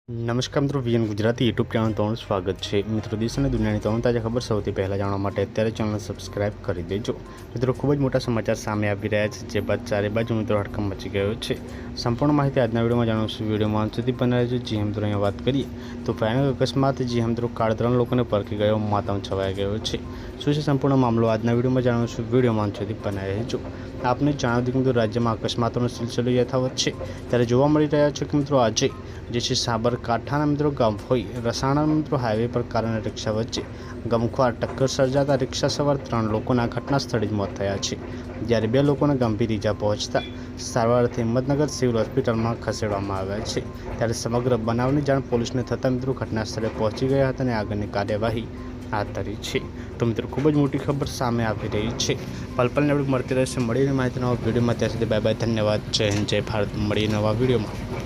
નમસ્કાર મિત્રો, VN Gujarati YouTube channel તમારું સ્વાગત છે। મિત્રો, દેશ અને દુનિયાની તમામ તાજા ખબર સૌથી પહેલાં જાણવા માટે અત્યારે ચેનલ સબસ્ક્રાઇબ કરી દેજો। મિત્રો, ખૂબ જ મોટા સમાચાર સામે આવી રહ્યા છે, જે બાદ ચારે બાજુ મિત્રો હડકંપ મચી ગયો છે। સંપૂર્ણ માહિતી આજના વિડીયોમાં જાણવશું। વિડીયોમાં અંત સુધી બને રહેજો। જી મિત્રો, અહીંયા વાત કરીએ તો ભયાનક અકસ્માત જી મિત્રો કાળ 3 લોકોને પરખી ગયો, માતમ છવાઈ ગયો છે। શું છે સંપૂર્ણ મામલો આજના વિડીયોમાં જાણવશું। વિડીયોમાં અંત સુધી બને રહેજો। आपने जણાવી દીધું કે રાજ્યમાં અકસ્માતોનો સિલસિલો યથાવત છે, ત્યારે જોવા મળી રહ્યા છે કે મિત્રો આજે જે છે સાબરકાંઠાના મિત્રો ગામફોઈ રસાણા મિત્રો હાઈવે પર કાર અને રિક્ષા વચ્ચે ગમખ્વાર ટક્કર સર્જાતા રિક્ષા સવાર 3 લોકોના ઘટના સ્થળે જ મોત થયા છે, જ્યારે 2 લોકોને ગંભીર ઈજા પહોંચતા સારવારથી હિંમતનગર સિવિલ હોસ્પિટલમાં ખસેડવામાં આવ્યા છે। ત્યારે સમગ્ર બનાવની જાણ પોલીસને થતાં મિત્રો ઘટના સ્થળે પહોંચી ગયા હતા અને આગળની કાર્યવાહી હાથ ધરી છે। તો મિત્રો, ખૂબ જ મોટી ખબર સામે આવી રહી છે। પલપલને આપણે મળતી રહેશે, મળીને માહિતી નવા વિડીયોમાં। ત્યાં સુધી બાય બાય, ધન્યવાદ, જય હિન્દ, જય ભારત। મળીએ નવા વિડીયોમાં।